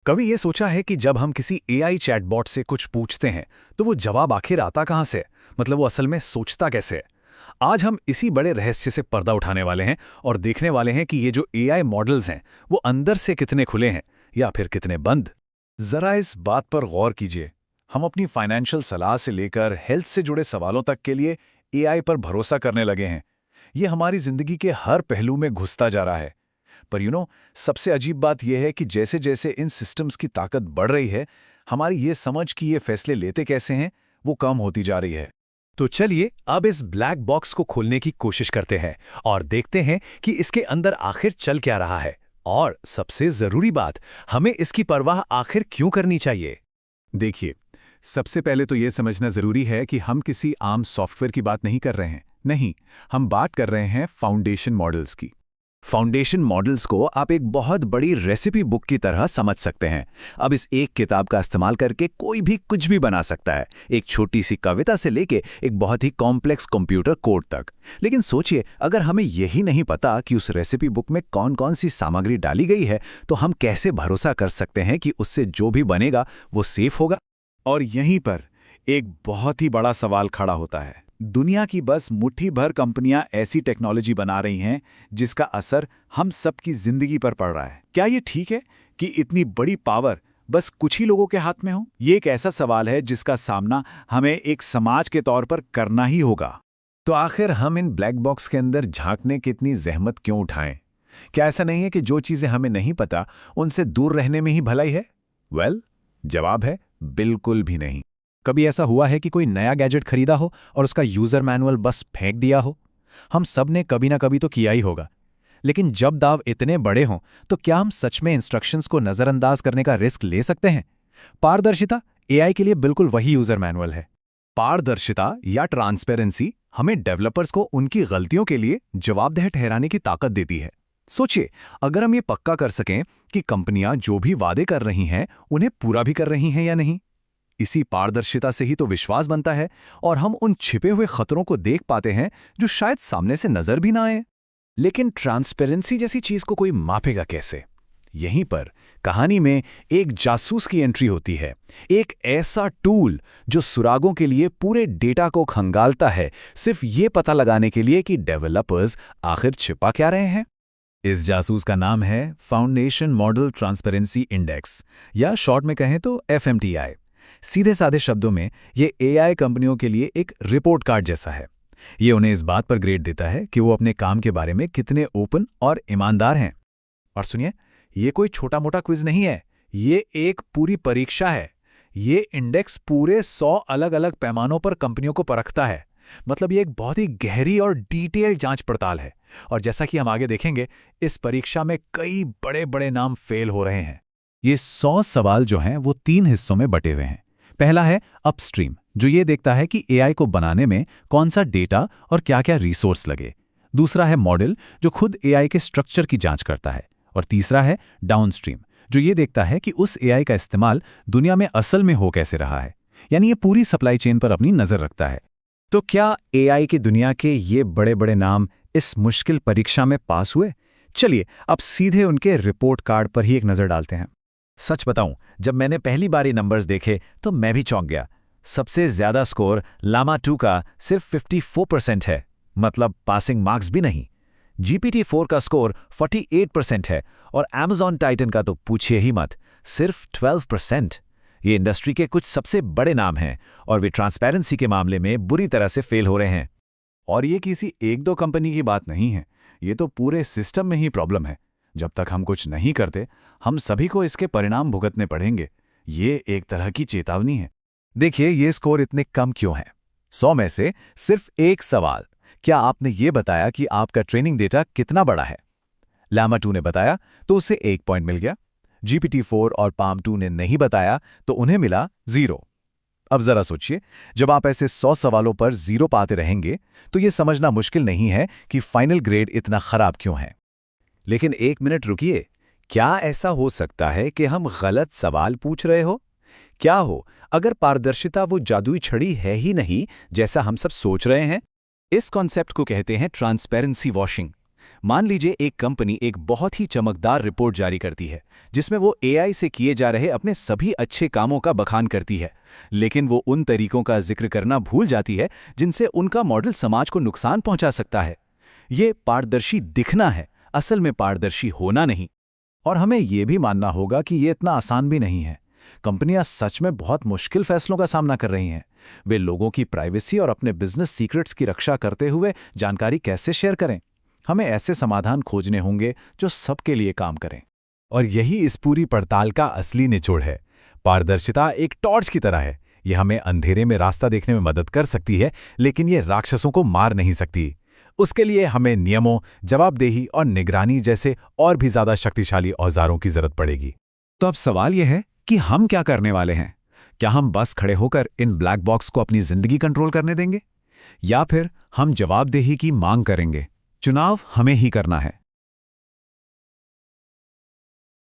कभी ये सोचा है कि जब हम किसी एआई चैटबॉट से कुछ पूछते हैं तो वो जवाब आखिर आता कहाँ से? मतलब वो असल में सोचता कैसे है? आज हम इसी बड़े रहस्य से पर्दा उठाने वाले हैं और देखने वाले हैं कि ये जो एआई मॉडल्स हैं वो अंदर से कितने खुले हैं या फिर कितने बंद। जरा इस बात पर गौर कीजिए। हम अपनी फाइनेंशियल सलाह से लेकर हेल्थ से जुड़े सवालों तक के लिए एआई पर भरोसा करने लगे हैं। ये हमारी जिंदगी के हर पहलू में घुसता जा रहा है। पर सबसे अजीब बात यह है कि जैसे जैसे इन सिस्टम्स की ताकत बढ़ रही है, हमारी ये समझ कि ये फैसले लेते कैसे हैं वो कम होती जा रही है। तो चलिए अब इस ब्लैक बॉक्स को खोलने की कोशिश करते हैं और देखते हैं कि इसके अंदर आखिर चल क्या रहा है। और सबसे जरूरी बात, हमें इसकी परवाह आखिर क्यों करनी चाहिए। देखिए, सबसे पहले तो यह समझना जरूरी है कि हम किसी आम सॉफ्टवेयर की बात नहीं कर रहे हैं। नहीं, हम बात कर रहे हैं फाउंडेशन मॉडल्स की। फाउंडेशन मॉडल्स को आप एक बहुत बड़ी रेसिपी बुक की तरह समझ सकते हैं। अब इस एक किताब का इस्तेमाल करके कोई भी कुछ भी बना सकता है, एक छोटी सी कविता से लेके एक बहुत ही कॉम्प्लेक्स कंप्यूटर कोड तक। लेकिन सोचिए, अगर हमें यही नहीं पता कि उस रेसिपी बुक में कौन कौन सी सामग्री डाली गई है, तो हम कैसे भरोसा कर सकते हैं कि उससे जो भी बनेगा वो सेफ होगा। और यहीं पर एक बहुत ही बड़ा सवाल खड़ा होता है। दुनिया की बस मुट्ठी भर कंपनियां ऐसी टेक्नोलॉजी बना रही हैं जिसका असर हम सबकी जिंदगी पर पड़ रहा है। क्या ये ठीक है कि इतनी बड़ी पावर बस कुछ ही लोगों के हाथ में हो? ये एक ऐसा सवाल है जिसका सामना हमें एक समाज के तौर पर करना ही होगा। तो आखिर हम इन ब्लैक बॉक्स के अंदर झांकने की इतनी जहमत क्यों उठाएं? क्या ऐसा नहीं है कि जो चीजें हमें नहीं पता उनसे दूर रहने में ही भलाई है? जवाब है बिल्कुल भी नहीं। कभी ऐसा हुआ है कि कोई नया गैजेट खरीदा हो और उसका यूजर मैनुअल बस फेंक दिया हो? हम सब ने कभी ना कभी तो किया ही होगा। लेकिन जब दाव इतने बड़े हों तो क्या हम सच में इंस्ट्रक्शंस को नजरअंदाज करने का रिस्क ले सकते हैं? पारदर्शिता एआई के लिए बिल्कुल वही यूजर मैनुअल है। पारदर्शिता या ट्रांसपेरेंसी हमें डेवलपर्स को उनकी गलतियों के लिए जवाबदेह ठहराने की ताकत देती है। सोचिए, अगर हम ये पक्का कर सकें कि कंपनियां जो भी वादे कर रही हैं उन्हें पूरा भी कर रही हैं या नहीं, इसी पारदर्शिता से ही तो विश्वास बनता है और हम उन छिपे हुए खतरों को देख पाते हैं जो शायद सामने से नजर भी ना आए। लेकिन ट्रांसपेरेंसी जैसी चीज को कोई मापेगा कैसे? यहीं पर कहानी में एक जासूस की एंट्री होती है, एक ऐसा टूल जो सुरागों के लिए पूरे डेटा को खंगालता है, सिर्फ ये पता लगाने के लिए कि डेवलपर्स आखिर छिपा क्या रहे हैं। इस जासूस का नाम है फाउंडेशन मॉडल ट्रांसपेरेंसी इंडेक्स, या शॉर्ट में कहें तो FMTI। सीधे साधे शब्दों में ये एआई कंपनियों के लिए एक रिपोर्ट कार्ड जैसा है। ये उन्हें इस बात पर ग्रेड देता है कि वो अपने काम के बारे में कितने ओपन और ईमानदार हैं। और सुनिए, ये कोई छोटा मोटा क्विज नहीं है, ये एक पूरी परीक्षा है। ये इंडेक्स पूरे 100 अलग अलग पैमानों पर कंपनियों को परखता है। मतलब ये एक बहुत ही गहरी और डिटेल्ड जांच पड़ताल है। और जैसा कि हम आगे देखेंगे, इस परीक्षा में कई बड़े बड़े नाम फेल हो रहे हैं। ये 100 सवाल जो हैं वो 3 हिस्सों में बटे हुए हैं। पहला है अपस्ट्रीम, जो ये देखता है कि एआई को बनाने में कौन सा डेटा और क्या क्या रिसोर्स लगे। दूसरा है मॉडल, जो खुद एआई के स्ट्रक्चर की जांच करता है। और तीसरा है डाउनस्ट्रीम, जो ये देखता है कि उस एआई का इस्तेमाल दुनिया में असल में हो कैसे रहा है। यानी ये पूरी सप्लाई चेन पर अपनी नजर रखता है। तो क्या एआई की दुनिया के ये बड़े बड़े नाम इस मुश्किल परीक्षा में पास हुए? चलिए अब सीधे उनके रिपोर्ट कार्ड पर ही एक नजर डालते हैं। सच बताऊं, जब मैंने पहली बार ये नंबर्स देखे तो मैं भी चौंक गया। सबसे ज्यादा स्कोर लामा 2 का सिर्फ 54% है, मतलब पासिंग मार्क्स भी नहीं। GPT-4 का स्कोर 48% है और Amazon टाइटन का तो पूछिए ही मत, सिर्फ 12%। ये इंडस्ट्री के कुछ सबसे बड़े नाम हैं और वे ट्रांसपेरेंसी के मामले में बुरी तरह से फेल हो रहे हैं। और ये किसी एक दो कंपनी की बात नहीं है, ये तो पूरे सिस्टम में ही प्रॉब्लम है। जब तक हम कुछ नहीं करते, हम सभी को इसके परिणाम भुगतने पड़ेंगे। ये एक तरह की चेतावनी है। देखिए, ये स्कोर इतने कम क्यों हैं? 100 में से सिर्फ एक सवाल, क्या आपने ये बताया कि आपका ट्रेनिंग डेटा कितना बड़ा है? लामा 2 ने बताया तो उसे 1 पॉइंट मिल गया। GPT-4 और पाम 2 ने नहीं बताया तो उन्हें मिला 0। अब जरा सोचिए, जब आप ऐसे 100 सवालों पर 0 पाते रहेंगे तो ये समझना मुश्किल नहीं है कि फाइनल ग्रेड इतना खराब क्यों है। लेकिन एक मिनट रुकिए, क्या ऐसा हो सकता है कि हम गलत सवाल पूछ रहे हो? क्या हो अगर पारदर्शिता वो जादुई छड़ी है ही नहीं जैसा हम सब सोच रहे हैं? इस कॉन्सेप्ट को कहते हैं ट्रांसपेरेंसी वॉशिंग। मान लीजिए एक कंपनी एक बहुत ही चमकदार रिपोर्ट जारी करती है जिसमें वो एआई से किए जा रहे अपने सभी अच्छे कामों का बखान करती है, लेकिन वो उन तरीकों का जिक्र करना भूल जाती है जिनसे उनका मॉडल समाज को नुकसान पहुंचा सकता है। ये पारदर्शी दिखना है, असल में पारदर्शी होना नहीं। और हमें ये भी मानना होगा कि ये इतना आसान भी नहीं है। कंपनियां सच में बहुत मुश्किल फैसलों का सामना कर रही हैं। वे लोगों की प्राइवेसी और अपने बिजनेस सीक्रेट्स की रक्षा करते हुए जानकारी कैसे शेयर करें? हमें ऐसे समाधान खोजने होंगे जो सबके लिए काम करें। और यही इस पूरी पड़ताल का असली निचोड़ है। पारदर्शिता एक टॉर्च की तरह है। यह हमें अंधेरे में रास्ता देखने में मदद कर सकती है, लेकिन ये राक्षसों को मार नहीं सकती। उसके लिए हमें नियमों, जवाबदेही और निगरानी जैसे और भी ज्यादा शक्तिशाली औजारों की जरूरत पड़ेगी। तो अब सवाल यह है कि हम क्या करने वाले हैं? क्या हम बस खड़े होकर इन ब्लैक बॉक्स को अपनी जिंदगी कंट्रोल करने देंगे, या फिर हम जवाबदेही की मांग करेंगे? चुनाव हमें ही करना है।